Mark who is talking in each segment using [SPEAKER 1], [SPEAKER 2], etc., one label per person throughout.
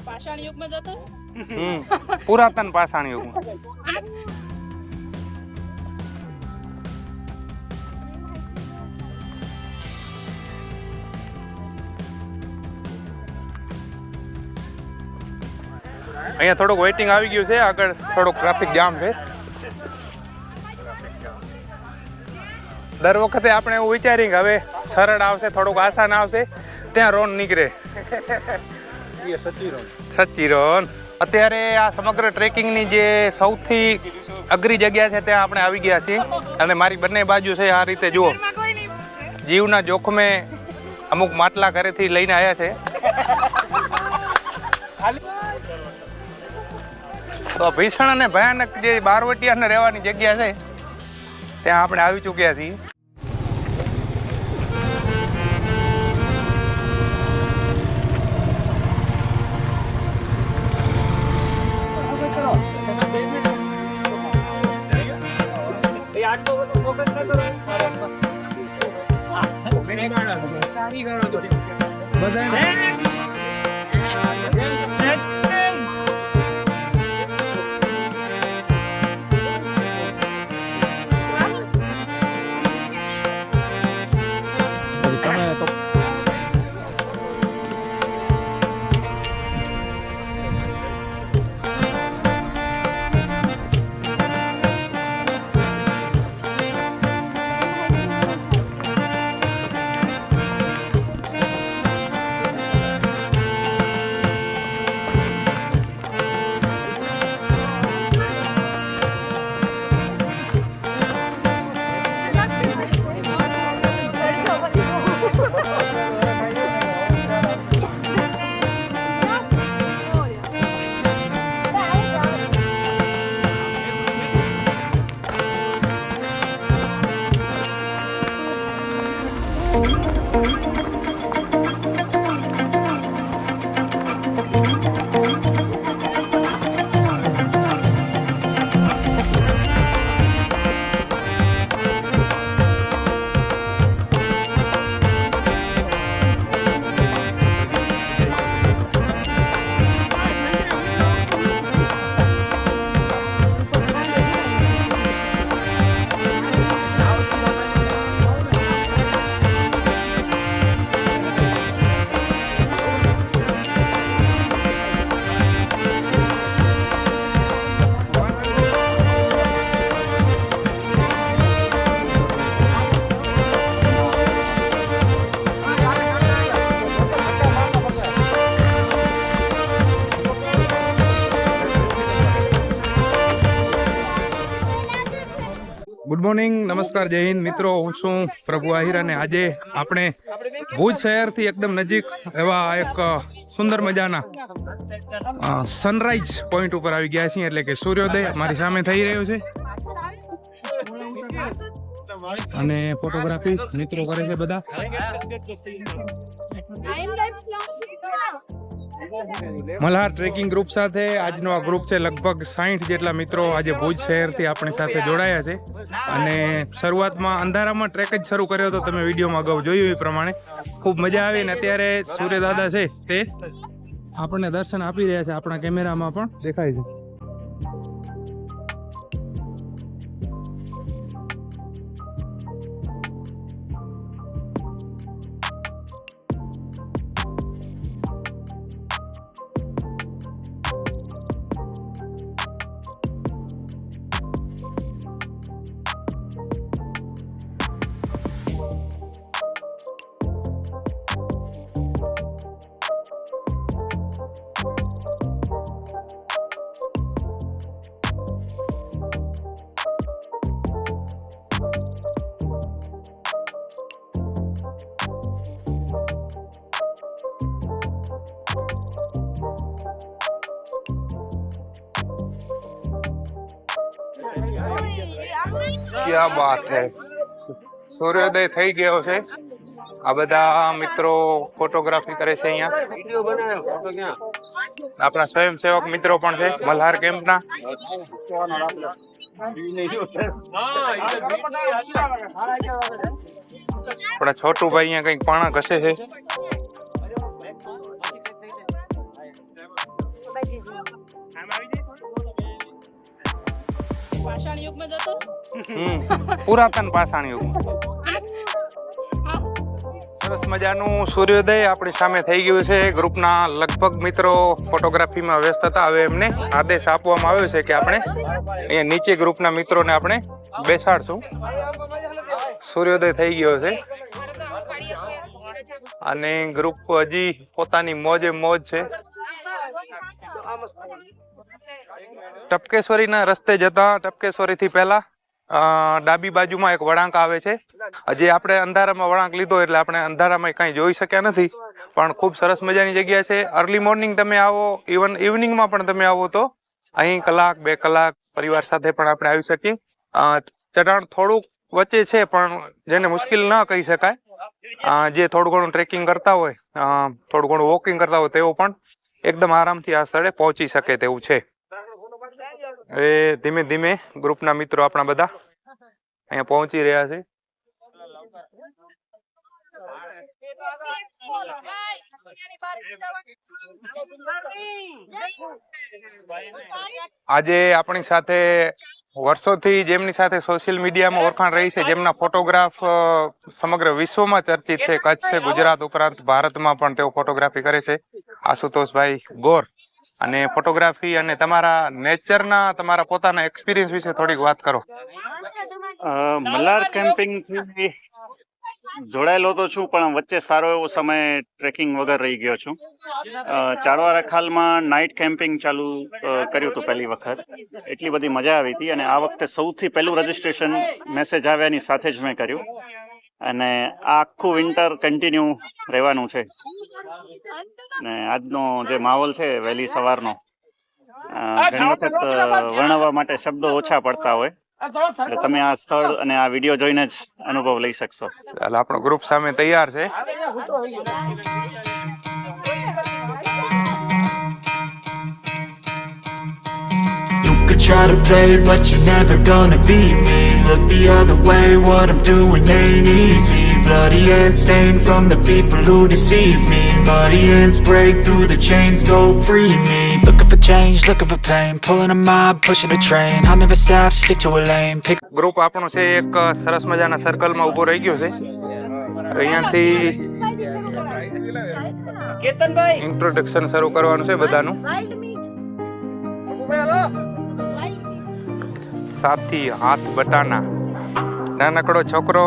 [SPEAKER 1] पाषाण युग में जाता है।
[SPEAKER 2] पुरातन पाषाण युग में। અહીંયા થોડુંક વેઇટિંગ આવી ગયું છે, આગળ થોડુંક ટ્રાફિક જામ છે. દર વખતે આપણે એવું વિચારીએ કે હવે સરળ આવશે, થોડુંક આસાન આવશે, ત્યાં રોન નીકળે. સચ્ચી રોન. અત્યારે આ સમગ્ર ટ્રેકિંગની જે સૌથી અઘરી જગ્યા છે ત્યાં આપણે આવી ગયા છીએ અને મારી બંને બાજુ છે આ રીતે જુઓ, જીવના જોખમે અમુક માટલા ઘરેથી લઈને આવ્યા છે. તો ભીષણ અને ભયાનક જે બારવટિયાને રહેવાની જગ્યા છે ત્યાં આપણે આવી ચૂક્યા છીએ. ગુડ મોર્નિંગ, નમસ્કાર, જય હિન્દ મિત્રો. હું છું પ્રભુ આહિર અને આજે આપણે ભુજ શહેરથી એકદમ નજીક એવા એક સુંદર મજાના સનરાઈઝ પોઈન્ટ ઉપર આવી ગયા છીએ, એટલે કે સૂર્યોદય મારી સામે થઈ રહ્યો છે અને ફોટોગ્રાફી મિત્રો કરે છે બધા. મલ્હાર ટ્રેકિંગ ગ્રુપ સાથે આજનો આ ગ્રુપ છે, લગભગ 60 જેટલા મિત્રો આજે ભુજ શહેરથી આપણી સાથે જોડાયા છે અને શરૂઆતમાં અંધારામાં ટ્રેક જ શરૂ કર્યો હતો, તમે વિડીયોમાં અગાઉ જોયું એ પ્રમાણે. ખૂબ મજા આવી અને અત્યારે સૂર્યદાદા છે તે આપણને દર્શન આપી રહ્યા છે, આપણા કેમેરામાં પણ દેખાય છે. क्या बात है, सूर्योदय થઈ ગયો છે. આ બધા મિત્રો ફોટોગ્રાફી કરે છે અહીંયા. આપણા સ્વયંસેવક મિત્રો પણ છે મલ્હાર કેમ્પના. આપણા છોટુભાઈ અહીંયા કંઈક પાણા ઘસે છે.
[SPEAKER 1] પાષાણ યુગમાં જતો
[SPEAKER 2] પુરાતન પાષાણ યુગ. સરસ મજાનું સૂર્યોદય આપણી સામે થઈ ગયું છે. ગ્રુપના લગભગ મિત્રો ફોટોગ્રાફીમાં વ્યસ્ત હતા. હવે એમને આદેશ આપવામાં આવ્યો છે કે આપણે અહીંયા નીચે ગ્રુપના મિત્રોને આપણે બેસાડશું. સૂર્યોદય થઈ ગયો છે અને ગ્રુપ હજી પોતાની મોજે મોજ છે. ટપકેશ્વરીના રસ્તે જતા ટપકેશ્વરીથી પહેલા ડાબી બાજુમાં એક વળાંક આવે છે. હજી આપણે અંધારામાં વળાંક લીધો એટલે આપણે અંધારામાં કંઈ જોઈ શક્યા નથી, પણ ખૂબ સરસ મજાની જગ્યા છે. અર્લી મોર્નિંગ તમે આવો, ઇવન ઇવનિંગમાં પણ તમે આવો તો અહીં કલાક 2 કલાક પરિવાર સાથે પણ આપણે આવી શકીએ. ચઢાણ થોડુંક વચ્ચે છે, પણ જેને મુશ્કેલ ન કહી શકાય. જે થોડું ઘણું ટ્રેકિંગ કરતા હોય, થોડું ઘણું વોકિંગ કરતા હોય તેઓ પણ એકદમ આરામથી આ સ્થળે પહોંચી શકે તેવું છે. એ ધીમે ધીમે ગ્રુપના મિત્રો આપણા બધા અહીંયા પહોંચી રહ્યા છે. આજે આપણી સાથે વર્ષોથી જેમની સાથે સોશિયલ મીડિયામાં ઓળખાણ રહી છે, જેમના ફોટોગ્રાફ સમગ્ર વિશ્વમાં ચર્ચિત છે, કચ્છ છે, ગુજરાત ઉપરાંત ભારતમાં પણ તેઓ ફોટોગ્રાફી કરે છે, આશુતોષભાઈ ગોર. અને ફોટોગ્રાફી અને તમારા નેચરના તમારા પોતાના એક્સપિરિયન્સ વિશે થોડીક વાત કરો.
[SPEAKER 3] મલ્હાર કેમ્પિંગથી જોડાયેલો તો છું, પણ વચ્ચે સારો એવો સમય ટ્રેકિંગ વગર રહી ગયો છું. ચારવા રખાલમાં નાઇટ કેમ્પિંગ ચાલુ કર્યું હતું પહેલી વખત. એટલી બધી મજા આવી હતી અને આ વખતે સૌથી પહેલું રજિસ્ટ્રેશન મેસેજ આવ્યાની સાથે જ મેં કર્યું અને આ આખું વિન્ટર કન્ટિન્યુ રહેવાનું છે. ને આજનો જે માહોલ છે વહેલી સવારનો, ઘણી વખત વર્ણવવા માટે શબ્દો ઓછા પડતા હોય, એટલે તમે આ સ્થળ અને આ વિડીયો જોઈને જ અનુભવ લઈ શકશો.
[SPEAKER 2] આપણો ગ્રુપ સામે તૈયાર છે.
[SPEAKER 4] Try to play, but you're never gonna beat me. Look the other way, what I'm doing ain't easy. Bloody hands stained from the people who deceive me. Muddy hands break through the chains, go free me. Looking for change, looking for pain, pulling a mob, pushing a train. I'll never stop, stick to a lane.
[SPEAKER 2] Group આપણું છે એક સરસ મજાના સર્કલમાં ઊભો રહી ગયો છે. અહીંયાથી ઇન્ટ્રોડક્શન શરૂ કરવાનું છે બધાનું. સાથી હાથ બટાના નાનકડો છોકરો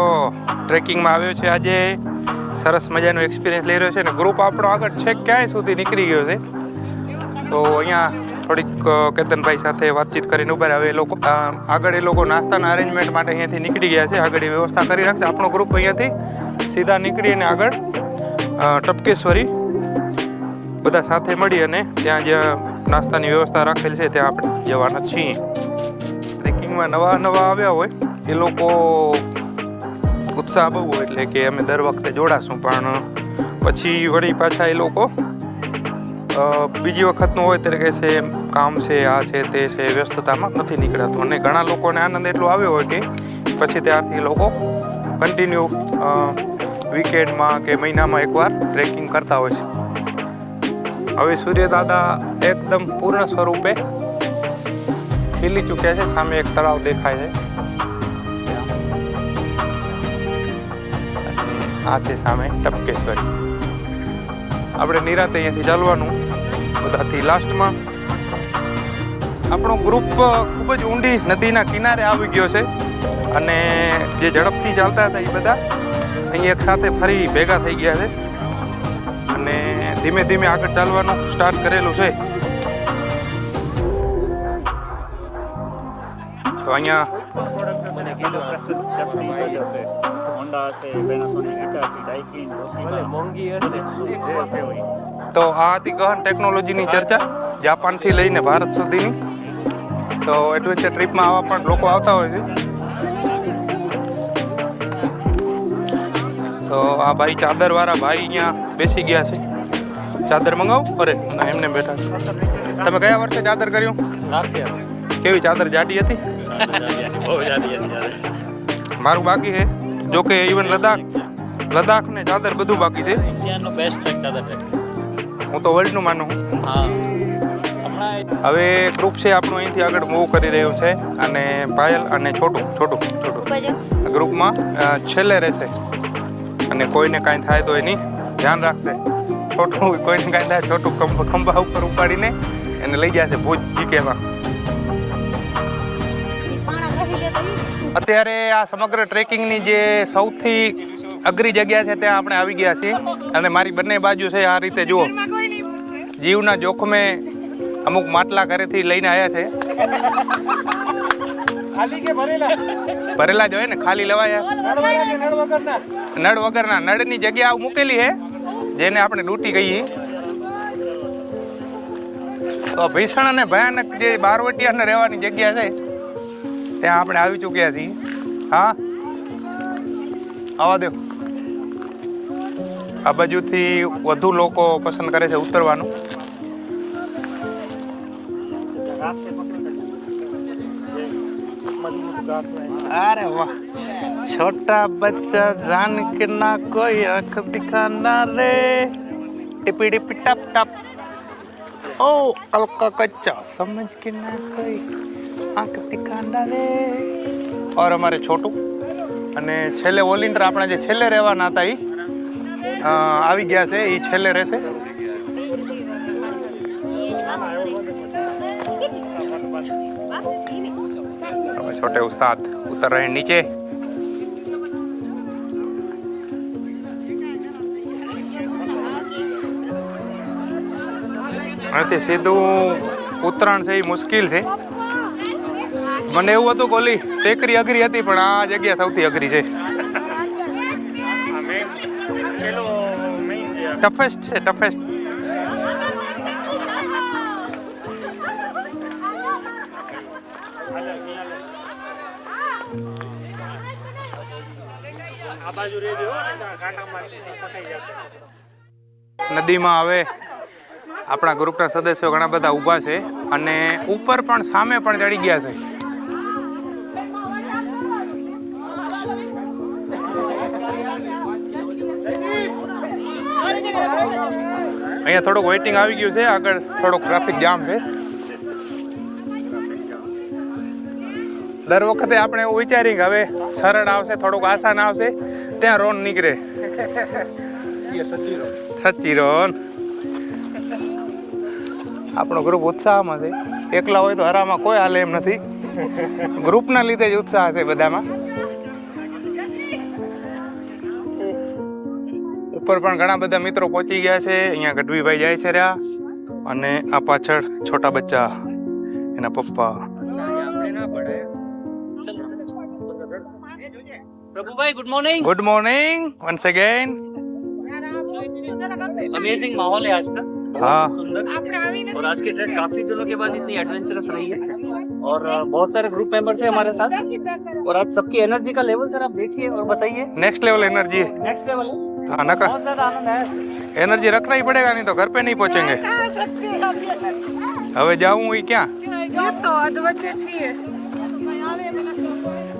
[SPEAKER 2] ટ્રેકિંગમાં આવ્યો છે. આજે સરસ મજાનો એક્સપિરિયન્સ લઈ રહ્યો છે અને ગ્રુપ આપણો આગળ છેક ક્યાંય સુધી નીકળી ગયો છે. તો અહીંયા થોડીક કેતનભાઈ સાથે વાતચીત કરીને ઉભા રહ્યા. હવે એ લોકો આગળ નાસ્તાના અરેન્જમેન્ટ માટે અહીંયાથી નીકળી ગયા છે. આગળ વ્યવસ્થા કરી રાખશે. આપણો ગ્રુપ અહીંયાથી સીધા નીકળીને આગળ ટપકેશ્વરી બધા સાથે મળી અને ત્યાં જે નાસ્તાની વ્યવસ્થા રાખેલ છે ત્યાં આપણે જવાના છીએ. ટ્રેકિંગમાં નવા આવ્યા હોય એ લોકો ઉત્સાહ બહુ હોય, એટલે કે અમે દર વખતે જોડાશું, પણ પછી વળી પાછા એ લોકો બીજી વખતનું હોય ત્યારે કહે છે કામ છે, આ છે, તે છે, વ્યસ્તતામાં નથી નીકળાતું. અને ઘણા લોકોને આનંદ એટલો આવ્યો હોય કે પછી ત્યારથી લોકો કન્ટિન્યુ વીકેન્ડમાં કે મહિનામાં એકવાર ટ્રેકિંગ કરતા હોય છે. હવે સૂર્યદાદા એકદમ પૂર્ણ સ્વરૂપે ખીલી ચૂક્યા છે. સામે એક તળાવ દેખાય છે. આ છે સામે ટપકેશ્વરી. આપણે નિરાંતે અહીંયાથી ચાલવાનું બધાથી. લાસ્ટમાં આપણો ગ્રુપ ખૂબ જ ઊંડી નદીના કિનારે આવી ગયો છે અને જે ઝડપથી ચાલતા હતા એ બધા અહીં એક સાથે ફરી ભેગા થઈ ગયા છે અને ધીમે ધીમે આગળ ચાલવાનું સ્ટાર્ટ કરેલું છે. તો અહીંયા તો આ હતી ગહન ટેકનોલોજીની ચર્ચા જાપાનથી લઈને ભારત સુધીની. તો એડવેન્ચર ટ્રીપમાં આવા પણ લોકો આવતા હોય છે. તો આ ભાઈ ચાદરવાળા ભાઈ અહીંયા બેસી ગયા છે. ચાદર મંગાવો? અરે ના, એમને બેઠા છે. તમે કયા વર્ષે ચાદર કર્યું? કેવી ચાદર? જાડી હતી? મારું બાકી છે. જો કે ઇવન લદ્દાખ લદ્દાખ ને ચાદર બધું બાકી છે.
[SPEAKER 5] ઇન્ડિયાનો બેસ્ટ ટ્રેક ચાદર ટ્રેક.
[SPEAKER 2] હું તો વર્લ્ડનું માનું છું.
[SPEAKER 5] હા હમણાં
[SPEAKER 2] હવે ગ્રુપ છે આપણું અહીંથી આગળ મૂવ કરી રહ્યું છે અને પાયલ અને છોટું આ ગ્રુપમાં છેલ્લે રહેશે અને કોઈને કાંઈ થાય તો એની ધ્યાન રાખશે. છોટું કોઈને કાંઈ થાય છોટું ખંભા ઉપર ઉપાડીને એને લઈ જશે ભુજ જીકેમાં. અત્યારે આ સમગ્ર ટ્રેકિંગની જે સૌથી અઘરી જગ્યા છે ત્યાં આપણે આવી ગયા છીએ અને મારી બંને બાજુ છે આ રીતે જુઓ જીવના જોખમે અમુક માટલા ઘરેથી લઈને આવ્યા છે. ભરેલા જ હોય ને, ખાલી લેવાયા નળ વગરના. નળની જગ્યા મૂકેલી છે જેને આપણે ડૂટી કહીએ. તો ભીષણ અને ભયાનક જે બારવટિયાને રહેવાની જગ્યા છે ત્યાં આપણે આવી ચૂક્યા છીએ. હા આવવા દો. આ બાજુથી વધુ લોકો પસંદ કરે છે ઉતરવાનું. અરે વાહ, છોટા બચ્ચા જાન કે ના કોઈ આંખ દિખાના રે टिपी टिपी टप टप ओ अलका कच्चा समझ के ना कोई आंख दिखाना रे. और हमारे छोटू અને છેલ્લે વોલેન્ટિયર આપણે જે છેલ્લે રહેવાના હતા એ આવી ગયા છે. એ છેલ્લે રહેશે. छोटे उस्ताद उतर रहे हैं नीचे. અહીંથી સીધું ઉતરાણ છે એ મુશ્કેલ છે. મને એવું હતું કે ઓલી ટેકરી અઘરી હતી પણ આ જગ્યા સૌથી અઘરી છે. ટફેસ્ટ છે ટફેસ્ટ. નદીમાં હવે આપણા ગ્રુપના સદસ્યો ઘણા બધા ઊભા છે અને ઉપર પણ સામે પણ ચડી ગયા છે. અહીંયા થોડુંક વેઇટિંગ આવી ગયું છે. આગળ થોડોક ટ્રાફિક જામ છે. દર વખતે આપણે એવું વિચારીએ કે હવે સરળ આવશે, થોડુંક આસાન આવશે, ત્યાં રોન નીકળે. સચ્ચી રોન. આપણો ગ્રુપ ઉત્સાહમાં છે. એકલા હોય તો હરામાં કોઈ હાલે એમ નથી. ગ્રુપના લીધે જ ઉત્સાહ છે બધામાં. ઉપર પણ ઘણા બધા મિત્રો પહોંચી ગયા છે. અહીંયા ગઢવીભાઈ જાય છે રહ્યા અને આ પાછળ છોટા બચ્ચા એના પપ્પા.
[SPEAKER 5] Prabhubhai good morning.
[SPEAKER 2] Good morning once again.
[SPEAKER 5] Amazing माहौल है आज का.
[SPEAKER 2] हाँ
[SPEAKER 5] सुंदर. और आज की ट्रेक काफी दिनों के बाद इतनी एडवेंचरस रही है और बहुत सारे ग्रुप मेंबर्स हैं हमारे साथ और आज सबकी एनर्जी का लेवल सर आप देखिए और बताइए.
[SPEAKER 2] नेक्स्ट लेवल एनर्जी है.
[SPEAKER 5] नेक्स्ट लेवल है.
[SPEAKER 2] हाँ नका
[SPEAKER 5] बहुत ज्यादा आनंद है.
[SPEAKER 2] एनर्जी रखना ही पड़ेगा नहीं तो घर पे नहीं पहुंचेंगे. હવે જાઉં એ ક્યાં?
[SPEAKER 1] તો અધવચ્ચે છીએ.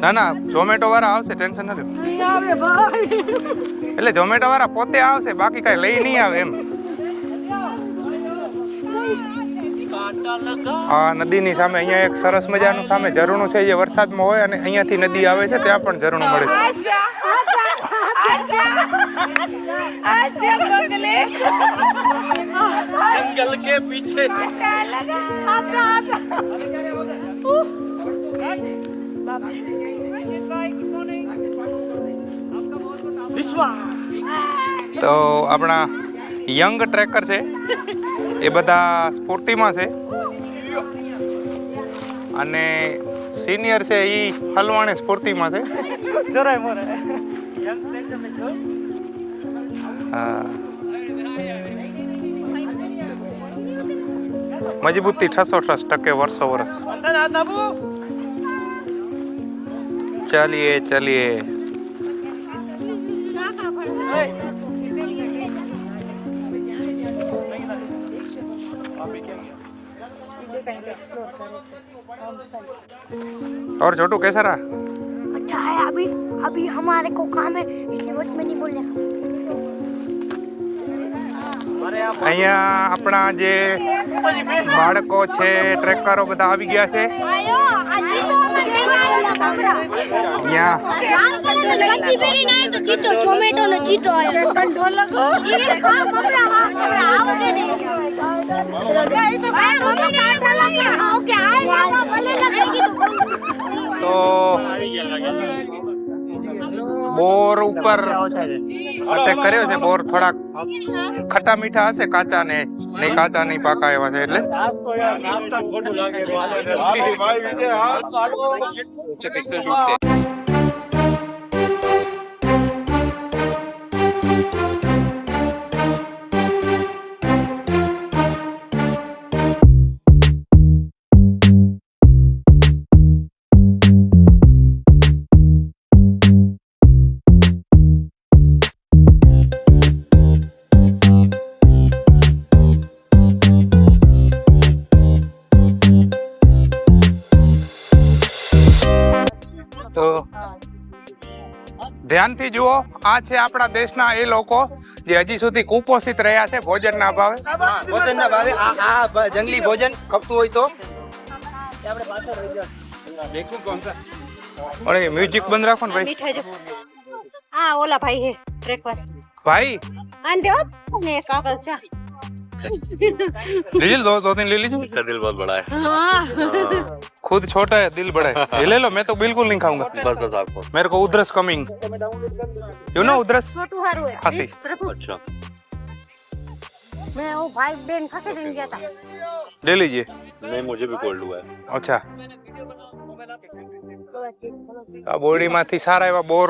[SPEAKER 2] ના ના ઝોમેટો વાળા આવશે, ટેન્શન ન લો. એટલે ઝોમેટો વાળા પોતે આવશે, બાકી કઈ લઈ નહીં આવે એમ. આ નદીની સામે અહીંયા એક સરસ મજાનું સામે ઝરણું છે જે વરસાદમાં હોય અને અહીંયાથી નદી આવે છે ત્યાં પણ ઝરણું મળે છે. जंगल के पीछे તો આપણા યંગ ટ્રેકર છે એ બધા સ્ફૂર્તિમાં છે અને સિનિયર છે એ હલવાણે સ્ફૂર્તિમાં છે.
[SPEAKER 5] જરાય મોરે.
[SPEAKER 2] હા મજબૂતી 600% વર્ષો વર્ષ. ચલીએ ચલીએ. और छोटू कैसा रहा?
[SPEAKER 6] अच्छा है. अभी हमारे को काम है इसलिए वो
[SPEAKER 2] અહીંયા આપણા જે બાળકો છે ટ્રેકરો બધા આવી ગયા છે તો બોર ઉપર અટેક કર્યો છે. બોર થોડાક ખટ્ટા મીઠા હશે, કાચા ને નહીં, કાચા નહીં પાકા એવા છે એટલે તો ધ્યાનથી જુઓ, આ છે આપણા દેશના એ લોકો જે હજી સુધી કુપોષિત રહ્યા છે ભોજનના અભાવે.
[SPEAKER 6] જંગલી ભોજન ખપતું હોય તો
[SPEAKER 2] અરે મ્યુઝિક બંધ રાખો ને ભાઈ.
[SPEAKER 1] હા ઓલા ભાઈ હે ટ્રેકર
[SPEAKER 2] ભાઈ
[SPEAKER 1] આન દેવો ને કાગળ છે
[SPEAKER 2] लीजिए दो तीन ले लीजिए.
[SPEAKER 7] इसका दिल बहुत बड़ा है.
[SPEAKER 2] खुद छोटा है दिल बड़ा है. ये ले लो, मैं तो बिल्कुल नहीं खाऊंगा.
[SPEAKER 7] बस बस आपको.
[SPEAKER 2] मेरे को उधरस कमिंग, यू नो उधरस
[SPEAKER 1] છોટું હારું હે
[SPEAKER 2] खांसी.
[SPEAKER 7] अच्छा
[SPEAKER 1] मैं वो भाई बहन खाके दिन गया था.
[SPEAKER 2] ले लीजिए.
[SPEAKER 7] नहीं मुझे भी कोल्ड हुआ है.
[SPEAKER 2] अच्छा આ બોરડીમાંથી સારા એવા બોર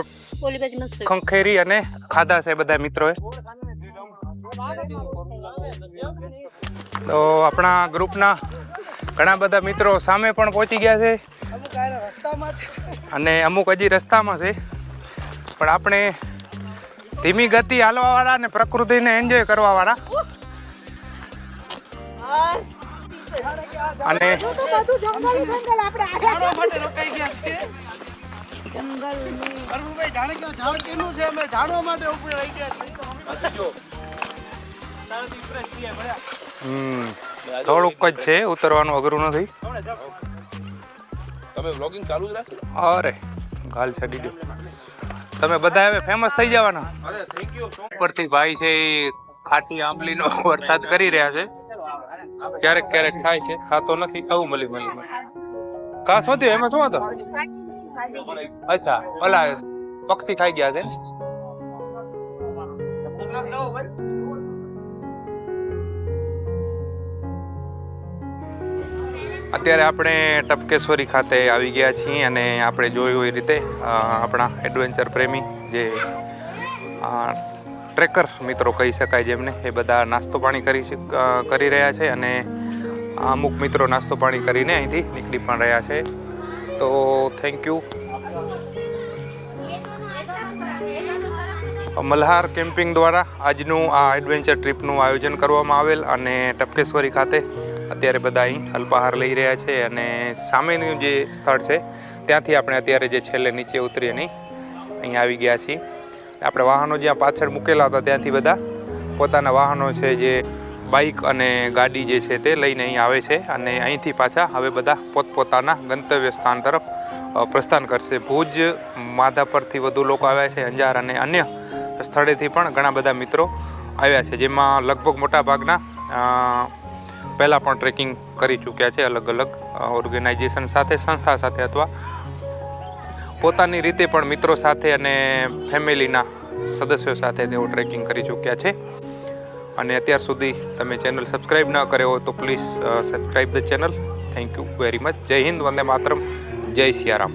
[SPEAKER 1] ઓલી બાજુ મસ્ત
[SPEAKER 2] ખંખેરી અને ખાધા છે બધા મિત્રોએ. તો આપણા ગ્રુપના ઘણા બધા મિત્રો સામે પણ પહોંચી ગયા છે અને અમુક હજી રસ્તામાં છે, પણ આપણે ધીમી ગતિ હાલવાવાળા અને પ્રકૃતિને એન્જોય કરવાવાળા અને થોડુંક જ છે, ઉતરવાનું અઘરું નથી.
[SPEAKER 7] તમે વ્લોગિંગ ચાલુ જ રાખો.
[SPEAKER 2] અરે ગાલ છડી દો. તમે બધા હવે ફેમસ થઈ જવાના. ઉપરથી ભાઈ છે એ ખાટી આંબલીનો વરસાદ કરી રહ્યા છે. ક્યારેક ક્યારેક થાય છે, ખાતો નથી. આવું મળી કા શું થયું? એમાં શું હતો? અચ્છા ઓલા પક્ષી ખાઈ ગયા છે. અત્યારે આપણે ટપકેશ્વરી ખાતે આવી ગયા છીએ અને આપણે જોયું એ રીતે આપણા એડવેન્ચર પ્રેમી જે ટ્રેકર મિત્રો કહી શકાય જેમને, એ બધા નાસ્તો પાણી કરી રહ્યા છે અને અમુક મિત્રો નાસ્તો પાણી કરીને અહીંથી નીકળી પણ રહ્યા છે. તો થેન્ક યુ. મલ્હાર કેમ્પિંગ દ્વારા આજનું આ એડવેન્ચર ટ્રીપનું આયોજન કરવામાં આવેલ અને ટપકેશ્વરી ખાતે અત્યારે બધા અહીં અલ્પાહાર લઈ રહ્યા છે અને સામેનું જે સ્થળ છે ત્યાંથી આપણે અત્યારે જે છેલ્લે નીચે ઉતરીએ નહીં અહીં આવી ગયા છીએ. આપણે વાહનો જ્યાં પાછળ મૂકેલા હતા ત્યાંથી બધા પોતાના વાહનો છે જે બાઇક અને ગાડી જે છે તે લઈને અહીં આવે છે અને અહીંથી પાછા હવે બધા પોતપોતાના ગંતવ્ય સ્થાન તરફ પ્રસ્થાન કરશે. ભુજ માધાપરથી વધુ લોકો આવ્યા છે, અંજાર અને અન્ય સ્થળેથી પણ ઘણા બધા મિત્રો આવ્યા છે, જેમાં લગભગ મોટા ભાગના પહેલાં પણ ટ્રેકિંગ કરી ચૂક્યા છે અલગ અલગ ઓર્ગેનાઇઝેશન સાથે, સંસ્થા સાથે અથવા પોતાની રીતે પણ મિત્રો સાથે અને ફેમિલીના સદસ્યો સાથે તેઓ ટ્રેકિંગ કરી ચૂક્યા છે. અને અત્યાર સુધી તમે ચેનલ સબસ્ક્રાઈબ ન કર્યો હોય તો please subscribe the channel. Thank you very much. જય હિન્દ, વંદે માતરમ, જય સિયારામ.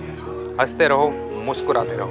[SPEAKER 2] હસતે રહો, મુસ્કુરાતે રહો.